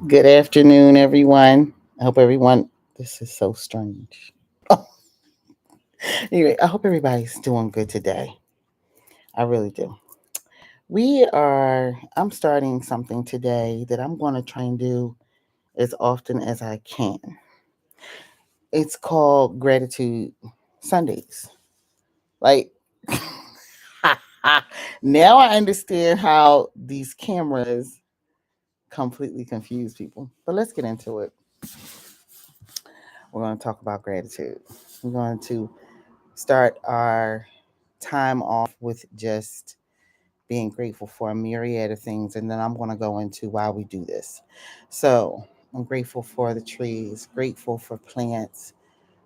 Good afternoon, everyone. I hope everyone, this is so strange. Oh, anyway, I hope everybody's doing good today. I really do. I'm starting something today that I'm going to try and do as often as I can. It's called Gratitude Sundays. Like, now I understand how these cameras completely confuse people. But let's get into it. We're going to talk about gratitude. We're going to start our time off with just being grateful for a myriad of things, and then I'm going to go into why we do this. So, I'm grateful for the trees, grateful for plants,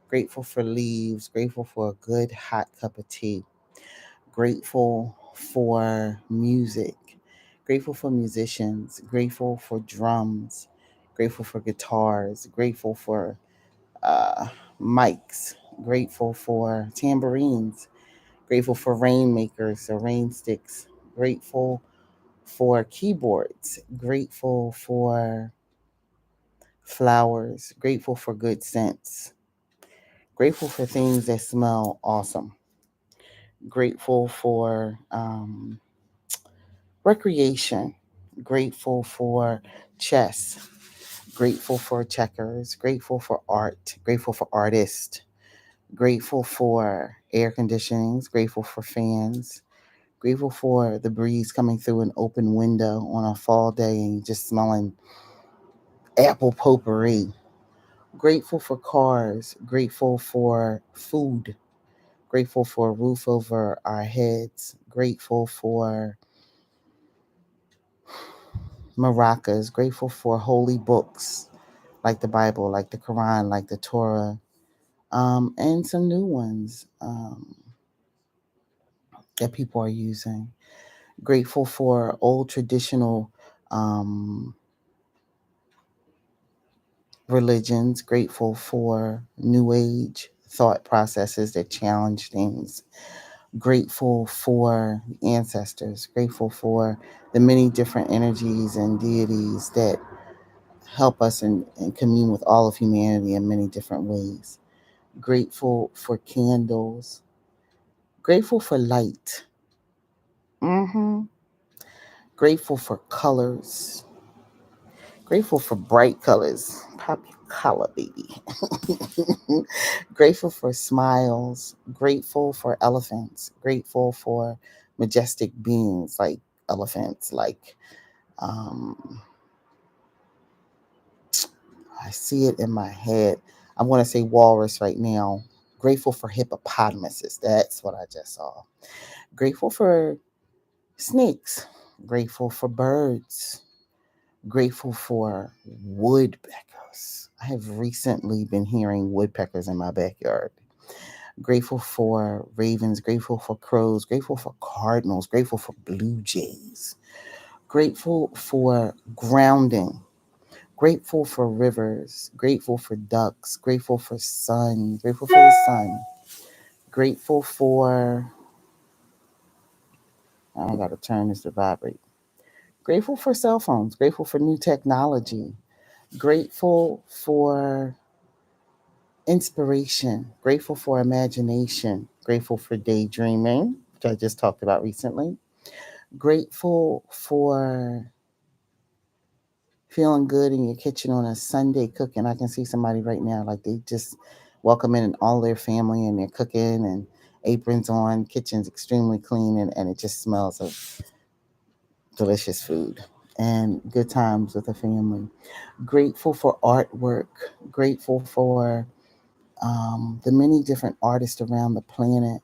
grateful for leaves, grateful for a good hot cup of tea, grateful for music, grateful for musicians, grateful for drums, grateful for guitars, grateful for uh, mics, grateful for tambourines, grateful for rainmakers or rain sticks, grateful for keyboards, grateful for flowers, grateful for good scents, grateful for things that smell awesome, grateful for recreation, grateful for chess, grateful for checkers, grateful for art, grateful for artists, grateful for air conditionings, grateful for fans, grateful for the breeze coming through an open window on a fall day and just smelling apple potpourri. Grateful for cars, grateful for food, grateful for a roof over our heads, grateful for maracas, grateful for holy books like the Bible, like the Quran, like the Torah, and some new ones that people are using. Grateful for old traditional um, religions, grateful for new age thought processes that challenge things, grateful for ancestors, grateful for the many different energies and deities that help us and commune with all of humanity in many different ways. Grateful for candles, grateful for light, hmm grateful for colors, grateful for bright colors. Pop your color, baby. Grateful for smiles, grateful for elephants, grateful for majestic beings like elephants, like um, I see it in my head. I'm going to say walrus right now. Grateful for hippopotamuses. That's what I just saw. Grateful for snakes, grateful for birds, grateful for woodpeckers. I have recently been hearing woodpeckers in my backyard. Grateful for ravens, grateful for crows, grateful for cardinals, grateful for blue jays, grateful for grounding, grateful for rivers, grateful for ducks, grateful for sun, grateful for the sun, grateful for, I gotta turn this to vibrate. Grateful for cell phones, grateful for new technology, grateful for inspiration, grateful for imagination, grateful for daydreaming, which I just talked about recently, grateful for feeling good in your kitchen on a Sunday cooking. I can see somebody right now, like they just welcome in and all their family and they're cooking and aprons on, kitchen's extremely clean and it just smells of delicious food and good times with the family. Grateful for artwork, grateful for the many different artists around the planet.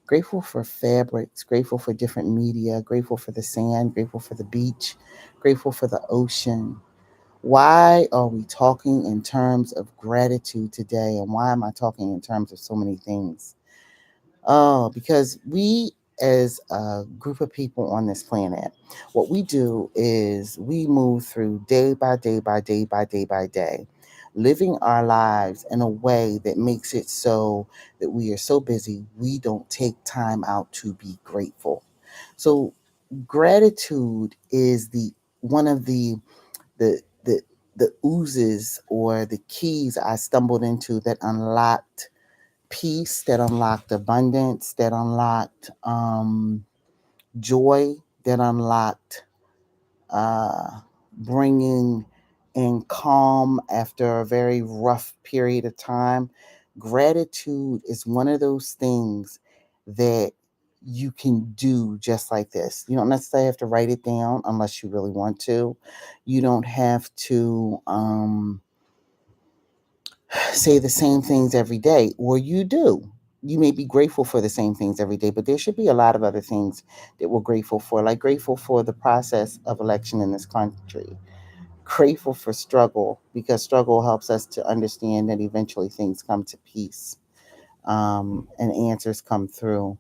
Grateful for fabrics, grateful for different media, grateful for the sand, grateful for the beach, grateful for the ocean. Why are we talking in terms of gratitude today? And why am I talking in terms of so many things? Oh, because we, as a group of people on this planet, what we do is we move through day by day by day by day by day, living our lives in a way that makes it so that we are so busy we don't take time out to be grateful. So, gratitude is the one of the the the oozes or the keys I stumbled into that unlocked peace, that unlocked abundance, that unlocked joy, that unlocked bringing in calm after a very rough period of time. Gratitude is one of those things that you can do just like this. You don't necessarily have to write it down unless you really want to. You don't have to say the same things every day, or you do. You may be grateful for the same things every day, but there should be a lot of other things that we're grateful for, like grateful for the process of election in this country, grateful for struggle because struggle helps us to understand that eventually things come to peace, and answers come through.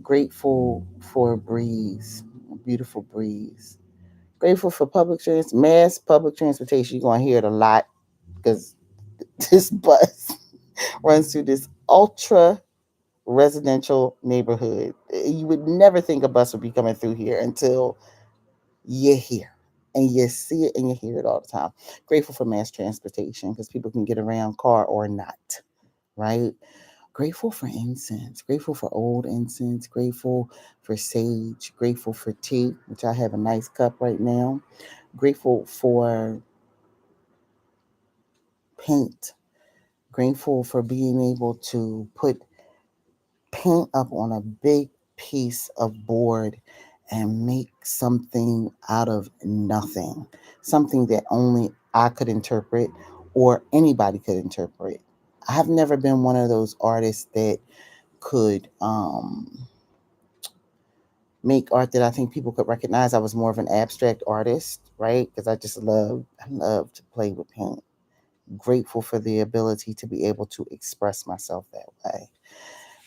Grateful for a breeze, a beautiful breeze. Grateful for mass public transportation. You're going to hear it a lot because this bus runs through this ultra residential neighborhood. You would never think a bus would be coming through here until you're here and you see it and you hear it all the time. Grateful for mass transportation because people can get around car or not, right? Grateful for incense, grateful for old incense, grateful for sage, grateful for tea, which I have a nice cup right now. Grateful for paint, grateful for being able to put paint up on a big piece of board and make something out of nothing, something that only I could interpret or anybody could interpret. I've never been one of those artists that could make art that I think people could recognize. I was more of an abstract artist, right? Because I love to play with paint. Grateful for the ability to be able to express myself that way.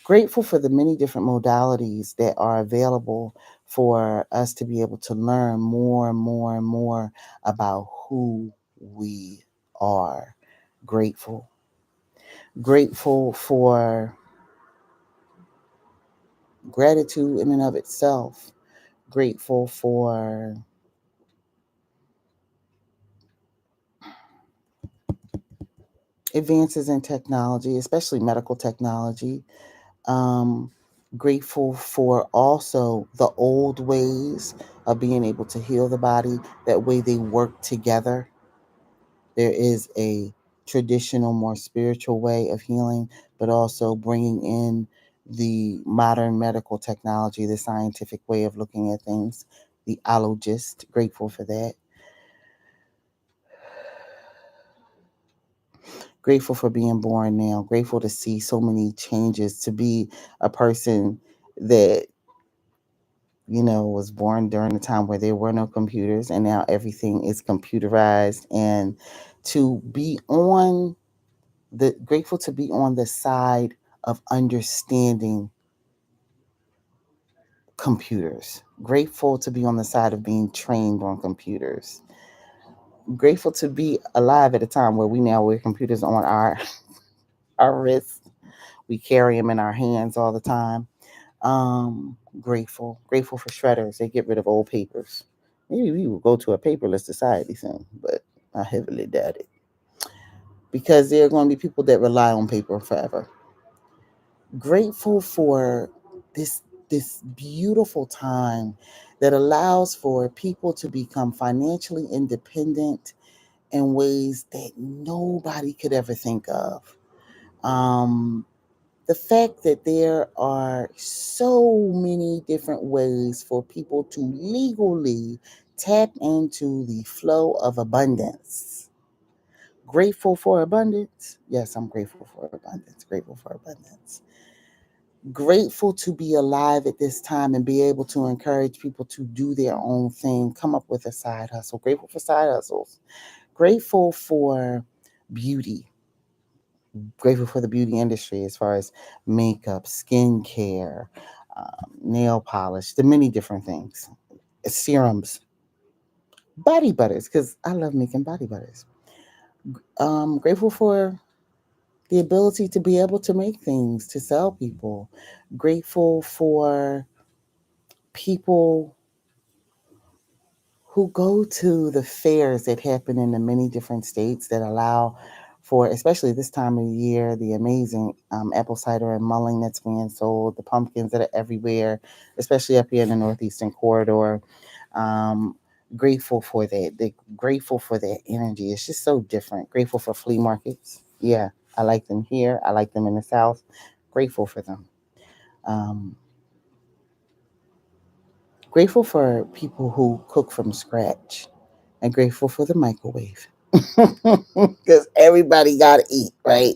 Grateful for the many different modalities that are available for us to be able to learn more and more and more about who we are. Grateful. Grateful for gratitude in and of itself. Grateful for advances in technology, especially medical technology. Um, Grateful for also the old ways of being able to heal the body, that way they work together. There is a traditional, more spiritual way of healing, but also bringing in the modern medical technology, the scientific way of looking at things, the ologist. Grateful for that. Grateful for being born now. Grateful to see so many changes, to be a person that was born during a time where there were no computers and now everything is computerized, and to be on grateful to be on the side of understanding computers. Grateful to be on the side of being trained on computers. Grateful to be alive at a time where we now wear computers on our wrists. We carry them in our hands all the time. Grateful for shredders. They get rid of old papers. Maybe we will go to a paperless society soon, but I heavily doubt it because there are going to be people that rely on paper forever. Grateful for this beautiful time that allows for people to become financially independent in ways that nobody could ever think of. Um, the fact that there are so many different ways for people to legally tap into the flow of abundance. Grateful for abundance. Yes, I'm grateful for abundance. Grateful for abundance. Grateful to be alive at this time and be able to encourage people to do their own thing, come up with a side hustle. Grateful for side hustles. Grateful for beauty. Grateful for the beauty industry as far as makeup, skincare, nail polish, the many different things, serums, body butters, because I love making body butters. Grateful for the ability to be able to make things to sell people. Grateful for people who go to the fairs that happen in the many different states that allow for, especially this time of the year, the amazing apple cider and mulling that's being sold, the pumpkins that are everywhere, especially up here in the Northeastern Corridor. Um, Grateful for that. They're grateful for their energy. It's just so different. Grateful for flea markets. Yeah, I like them here. I like them in the South. Grateful for them. Um, Grateful for people who cook from scratch and grateful for the microwave. Because everybody got to eat, right?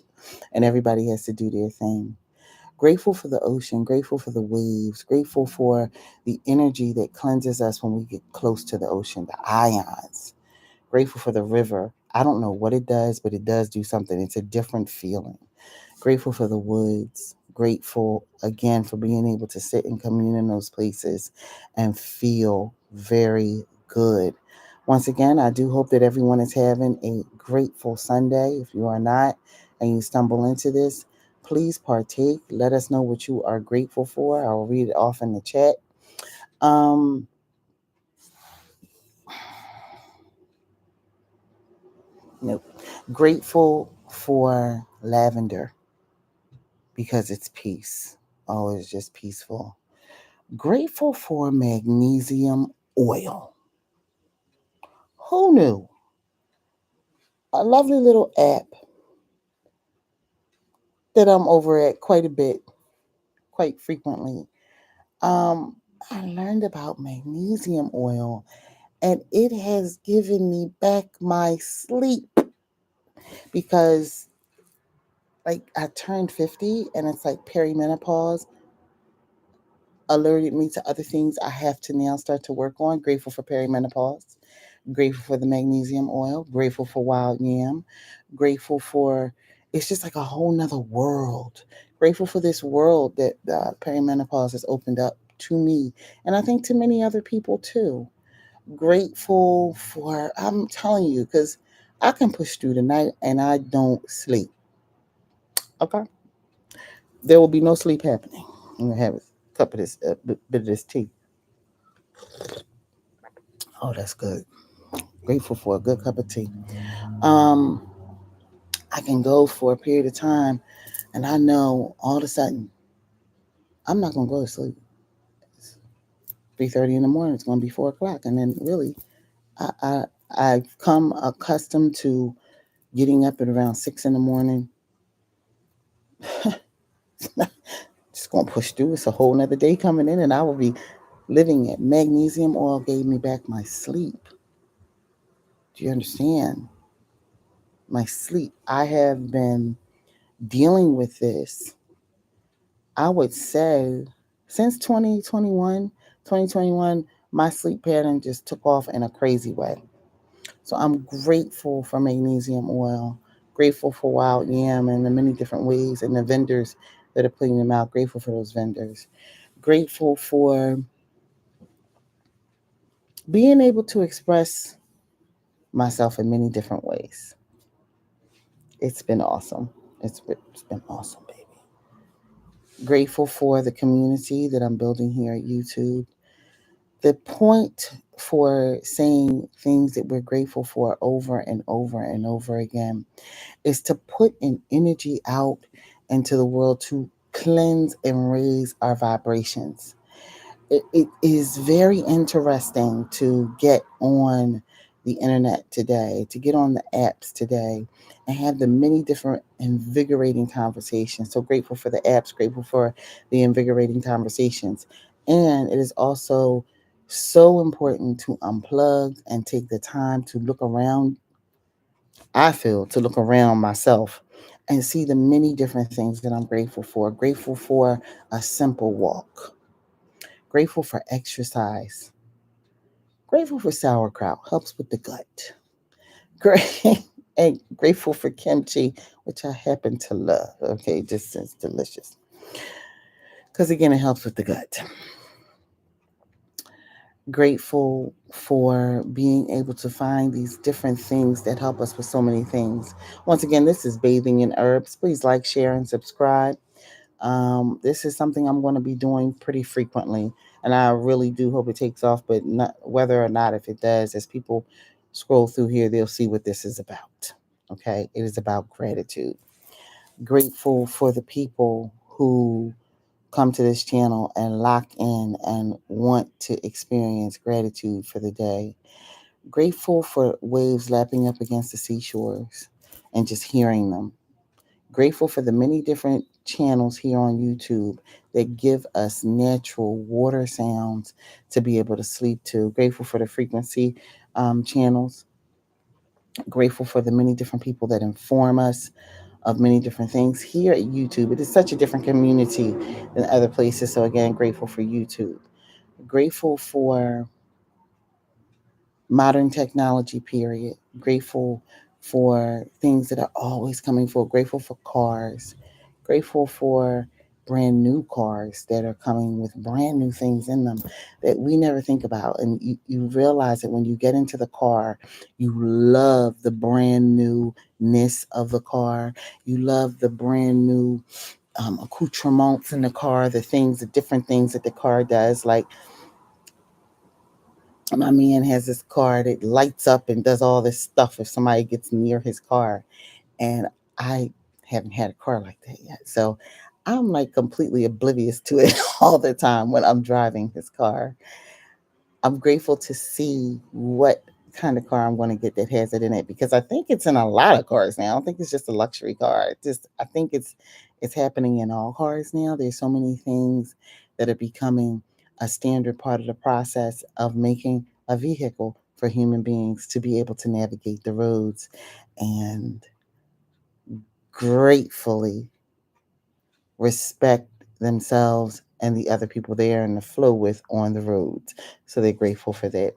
And everybody has to do their thing. Grateful for the ocean, grateful for the waves, grateful for the energy that cleanses us when we get close to the ocean, the ions. Grateful for the river. I don't know what it does, but it does do something. It's a different feeling. Grateful for the woods. Grateful again for being able to sit and commune in those places and feel very good. Once again, I do hope that everyone is having a grateful Sunday. If you are not and you stumble into this, please partake. Let us know what you are grateful for. I'll read it off in the chat. Um, nope. Grateful for lavender because it's peace. Oh, it's just peaceful. Grateful for magnesium oil. Who knew? A lovely little app that I'm over at quite a bit, quite frequently. Um, I learned about magnesium oil and it has given me back my sleep because like I turned 50 and it's like perimenopause alerted me to other things I have to now start to work on. Grateful for perimenopause. Grateful for the magnesium oil, grateful for wild yam, grateful for it's just like a whole nother world. Grateful for this world that perimenopause has opened up to me, and I think to many other people too. Grateful for, I'm telling you, because I can push through the night and I don't sleep. Okay, there will be no sleep happening. I'm gonna have a cup of this, bit of this tea. Oh, that's good. Grateful for a good cup of tea. Um, I can go for a period of time and I know all of a sudden I'm not gonna go to sleep. It's 3:30 in the morning. It's gonna be 4 o'clock, and then really, I've come accustomed to getting up at around 6 in the morning. Just gonna push through. It's a whole nother day coming in, and I will be living it. Magnesium oil gave me back my sleep. Do you understand? My sleep. I have been dealing with this. I would say since 2021, my sleep pattern just took off in a crazy way. So I'm grateful for magnesium oil, grateful for wild yam and the many different ways and the vendors that are putting them out. Grateful for those vendors. Grateful for being able to express myself in many different ways. It's been awesome. It's been awesome, baby. Grateful for the community that I'm building here at YouTube. The point for saying things that we're grateful for over and over and over again is to put an energy out into the world to cleanse and raise our vibrations. It is very interesting to get on the internet today, to get on the apps today, and have the many different invigorating conversations. So grateful for the apps, grateful for the invigorating conversations. And it is also so important to unplug and take the time to look around. I feel to look around myself and see the many different things that I'm grateful for. Grateful for a simple walk. Grateful for exercise. Grateful for sauerkraut, helps with the gut. Great. And grateful for kimchi, which I happen to love. Okay, just it's delicious. Because again, it helps with the gut. Grateful for being able to find these different things that help us with so many things. Once again, this is Bathing in Herbs. Please like, share, and subscribe. This is something I'm going to be doing pretty frequently. And I really do hope it takes off, but not, whether or not, if it does, as people scroll through here, they'll see what this is about. Okay, it is about gratitude. Grateful for the people who come to this channel and lock in and want to experience gratitude for the day. Grateful for waves lapping up against the seashores and just hearing them. Grateful for the many different channels here on YouTube that give us natural water sounds to be able to sleep to. Grateful for the frequency channels. Grateful for the many different people that inform us of many different things here at YouTube. It is such a different community than other places. So, again, grateful for YouTube. Grateful for modern technology, period. Grateful for things that are always coming forward. Grateful for cars. Grateful for brand new cars that are coming with brand new things in them that we never think about. And you realize that when you get into the car, you love the brand newness of the car. You love the brand new accoutrements in the car, the different things that the car does. Like, my man has this car that lights up and does all this stuff if somebody gets near his car. And I haven't had a car like that yet. So I'm like completely oblivious to it all the time when I'm driving his car. I'm grateful to see what kind of car I'm going to get that has it in it, because I think it's in a lot of cars now. I don't think it's just a luxury car. I think it's happening in all cars now. There's so many things that are becoming a standard part of the process of making a vehicle for human beings to be able to navigate the roads and gratefully respect themselves and the other people they are in the flow with on the roads. So they're grateful for that.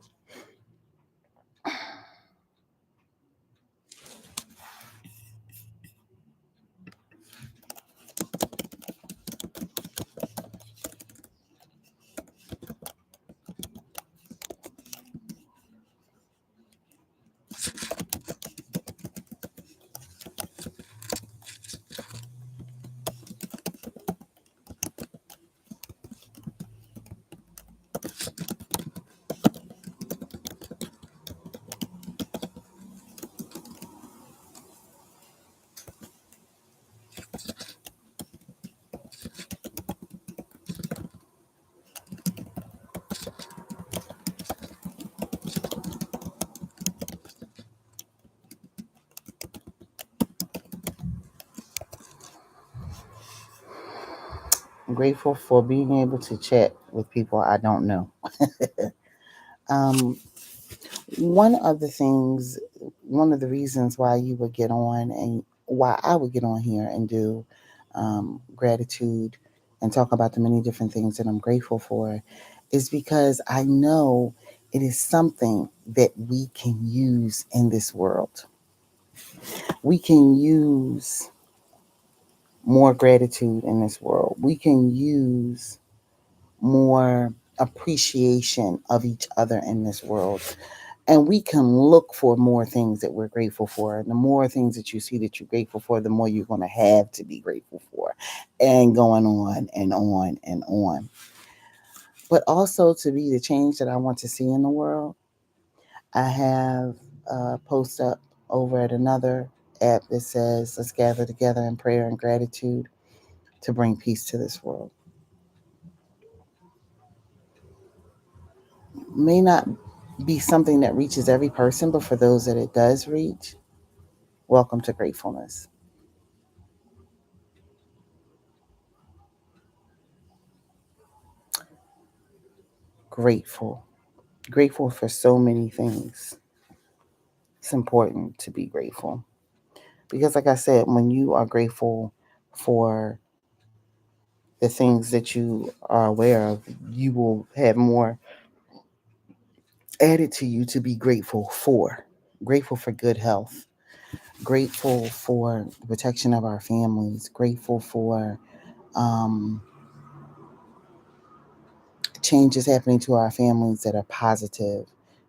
I'm grateful for being able to chat with people I don't know. um, one of the reasons why you would get on and why I would get on here and do gratitude and talk about the many different things that I'm grateful for is because I know it is something that we can use in this world. We can use more gratitude in this world. We can use more appreciation of each other in this world. And we can look for more things that we're grateful for. And the more things that you see that you're grateful for, the more you're going to have to be grateful for. And going on and on and on. But also to be the change that I want to see in the world, I have a post up over at another app that says, let's gather together in prayer and gratitude to bring peace to this world. May not be something that reaches every person, but for those that it does reach, welcome to gratefulness. Grateful. Grateful for so many things. It's important to be grateful. Because, like I said, when you are grateful for the things that you are aware of, you will have more added to you to be grateful for. Grateful for good health. Grateful for the protection of our families. Grateful for um, changes happening to our families that are positive.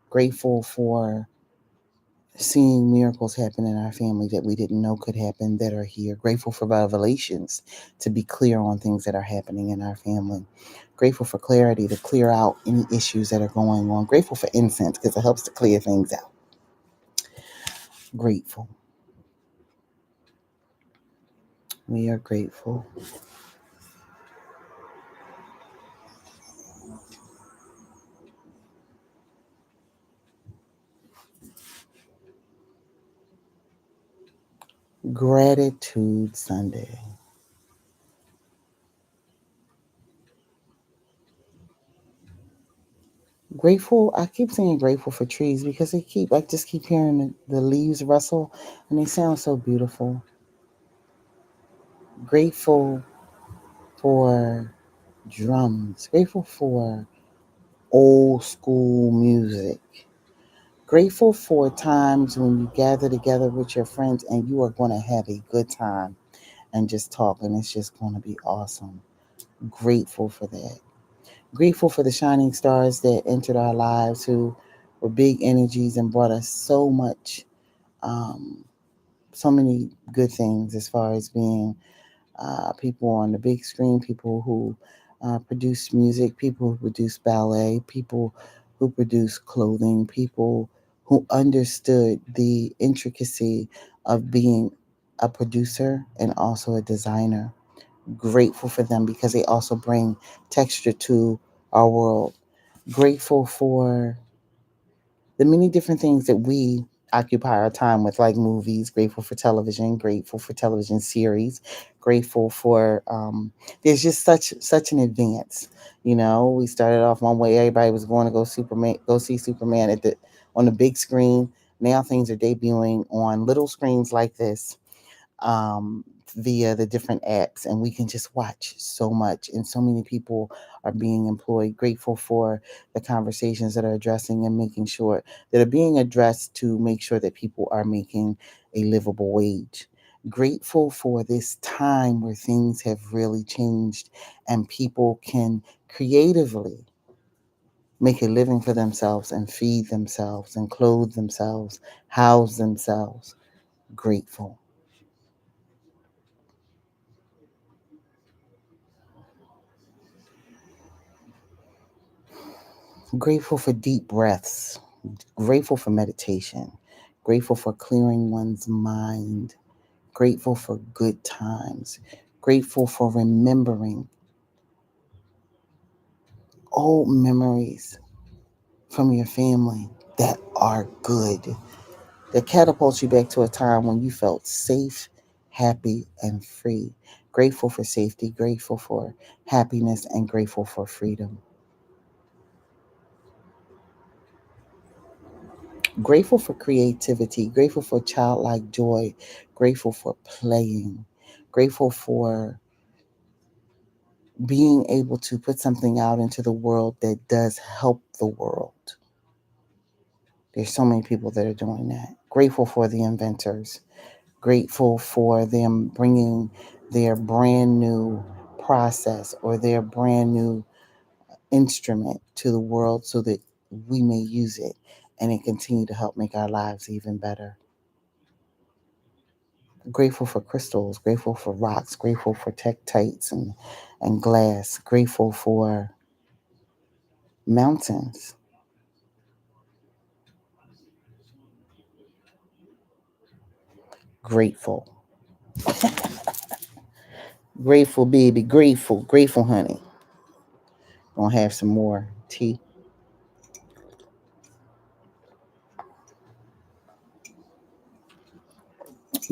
Grateful for seeing miracles happen in our family that we didn't know could happen that are here. Grateful for revelations to be clear on things that are happening in our family. Grateful for clarity to clear out any issues that are going on. Grateful for incense because it helps to clear things out. Grateful. We are grateful. Gratitude Sunday. Grateful. I keep saying grateful for trees because I just keep hearing the leaves rustle and they sound so beautiful. Grateful for drums. Grateful for old school music. Grateful for times when you gather together with your friends and you are going to have a good time and just talk, and it's just going to be awesome. Grateful for that. Grateful for the shining stars that entered our lives who were big energies and brought us um, so many good things as far as being people on the big screen, people who produce music, people who produce ballet, people who produce clothing, people who understood the intricacy of being a producer and also a designer. Grateful for them because they also bring texture to our world. Grateful for the many different things that we occupy our time with, like movies. Grateful for television. Grateful for television series. Grateful for there's just such an advance. You know, we started off one way. Everybody was going to go see Superman on the big screen. Now things are debuting on little screens like this, via the different apps, and we can just watch so much. And so many people are being employed. Grateful for the conversations that are addressing and making sure that are being addressed to make sure that people are making a livable wage. Grateful for this time where things have really changed and people can creatively make a living for themselves and feed themselves and clothe themselves, house themselves. Grateful. Grateful for deep breaths, grateful for meditation, grateful for clearing one's mind, grateful for good times, grateful for remembering old memories from your family that are good, that catapults you back to a time when you felt safe, happy, and free. Grateful for safety, grateful for happiness, and grateful for freedom. Grateful for creativity, grateful for childlike joy, grateful for playing, grateful for being able to put something out into the world that does help the world. There's so many people that are doing that. Grateful for the inventors, grateful for them bringing their brand new process or their brand new instrument to the world so that we may use it and it continue to help make our lives even better. Grateful for crystals, grateful for rocks, grateful for tektites and glass, grateful for mountains, grateful. Grateful, baby, grateful, grateful, honey. Gonna have some more tea.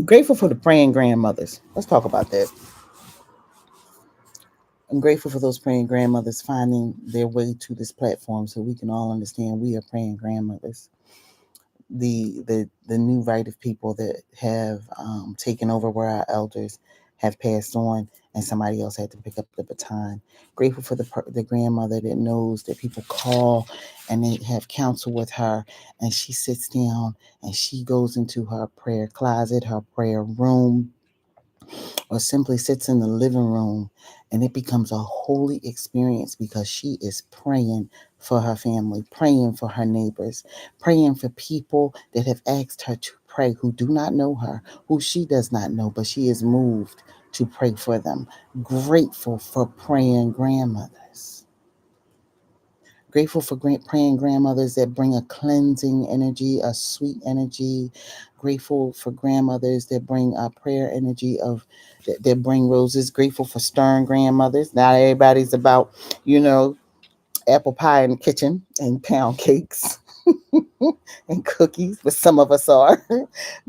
Grateful for the praying grandmothers. Let's talk about that. I'm grateful for those praying grandmothers finding their way to this platform so we can all understand we are praying grandmothers. The new right of people that have taken over where our elders have passed on and somebody else had to pick up the baton. Grateful for the grandmother that knows that people call and they have counsel with her, and she sits down and she goes into her prayer closet, her prayer room, or simply sits in the living room, and it becomes a holy experience because she is praying for her family, praying for her neighbors, praying for people that have asked her to pray who do not know her, who she does not know, but she is moved to pray for them. Grateful for praying grandmothers. Grateful for praying grandmothers that bring a cleansing energy, a sweet energy. Grateful for grandmothers that bring a prayer energy that bring roses. Grateful for stern grandmothers. Not everybody's about, you know, apple pie in the kitchen and pound cakes and cookies, but some of us are.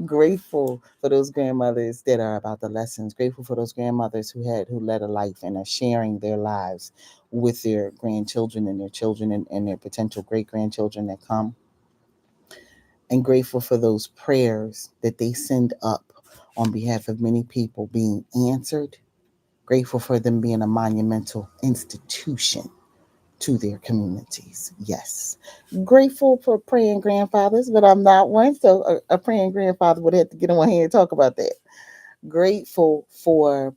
Grateful for those grandmothers that are about the lessons. Grateful for those grandmothers who led a life and are sharing their lives with their grandchildren and their children and their potential great grandchildren that come. And grateful for those prayers that they send up on behalf of many people being answered. Grateful for them being a monumental institution to their communities. Yes. Grateful for praying grandfathers, but I'm not one. So a praying grandfather would have to get on here and talk about that. Grateful for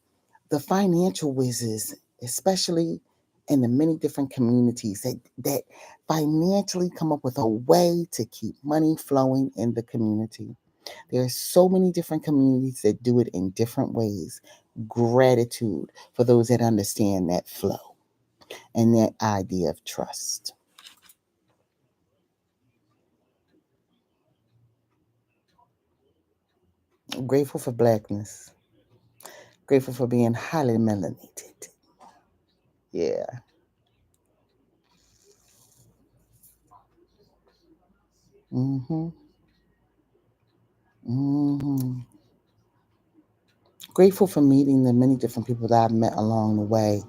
the financial whizzes, especially in the many different communities that financially come up with a way to keep money flowing in the community. There are so many different communities that do it in different ways. Gratitude for those that understand that flow and that idea of trust. I'm grateful for blackness. Grateful for being highly melanated. Yeah. Mm-hmm. Mm-hmm. Grateful for meeting the many different people that I've met along the way.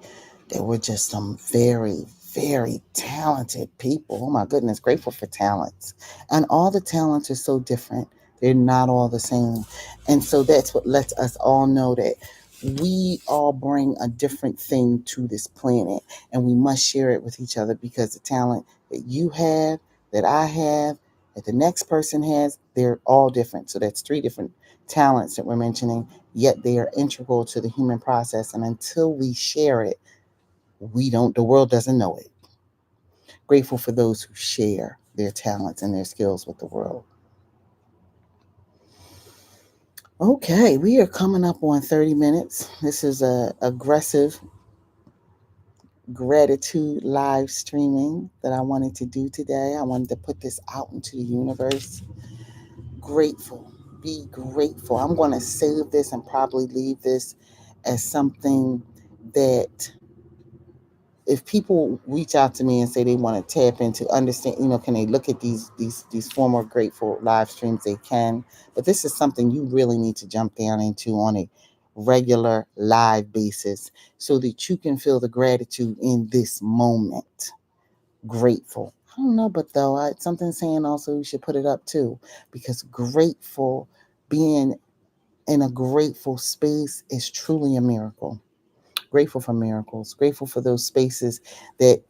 They were just some very, very talented people. Oh my goodness, grateful for talents. And all the talents are so different. They're not all the same. And so that's what lets us all know that we all bring a different thing to this planet and we must share it with each other because the talent that you have, that I have, that the next person has, they're all different. So that's three different talents that we're mentioning, yet they are integral to the human process. And until we share it, the world doesn't know it. Grateful for those who share their talents and their skills with the world. Okay, we are coming up on 30 minutes. This is a aggressive gratitude live streaming that I wanted to do today. I wanted to put this out into the universe. Grateful. Be grateful. I'm going to save this and probably leave this as something that if people reach out to me and say they want to tap into understand, can they look at these former grateful live streams, they can. But this is something you really need to jump down into on a regular live basis so that you can feel the gratitude in this moment. Grateful. I don't know, but though something saying also you should put it up too, because grateful, being in a grateful space is truly a miracle. Grateful for miracles, grateful for those spaces that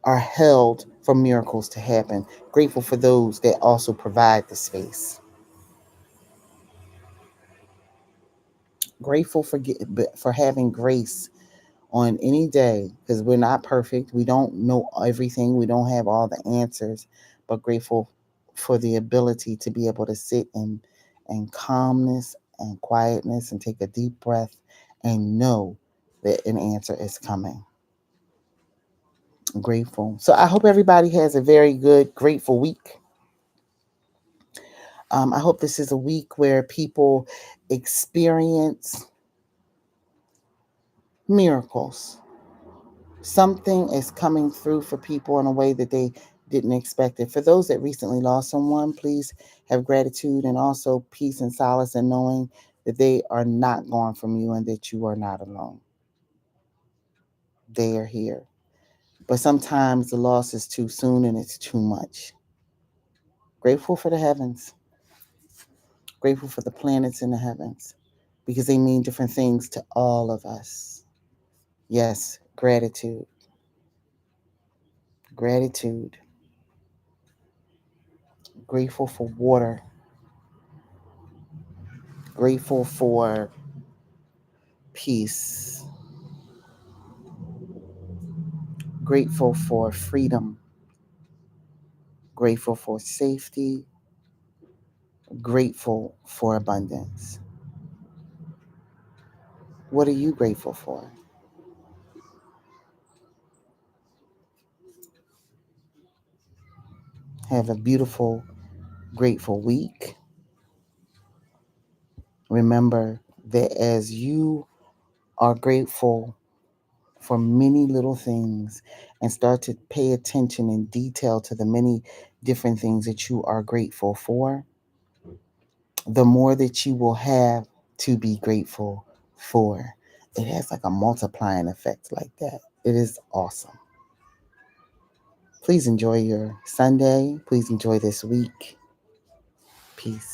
are held for miracles to happen, grateful for those that also provide the space, grateful for having grace on any day because we're not perfect, we don't know everything, we don't have all the answers, but grateful for the ability to be able to sit in calmness and quietness and take a deep breath and know that an answer is coming. Grateful. So I hope everybody has a very good, grateful week. I hope this is a week where people experience miracles. Something is coming through for people in a way that they didn't expect it. For those that recently lost someone, please have gratitude and also peace and solace in knowing that they are not gone from you and that you are not alone. They are here. But sometimes the loss is too soon and it's too much. Grateful for the heavens. Grateful for the planets in the heavens because they mean different things to all of us. Yes, gratitude. Gratitude. Grateful for water. Grateful for peace. grateful for freedom, grateful for safety, grateful for abundance. What are you grateful for? Have a beautiful, grateful week. Remember that as you are grateful for many little things and start to pay attention in detail to the many different things that you are grateful for, the more that you will have to be grateful for. It has like a multiplying effect like that. It is awesome. Please enjoy your Sunday. Please enjoy this week. Peace.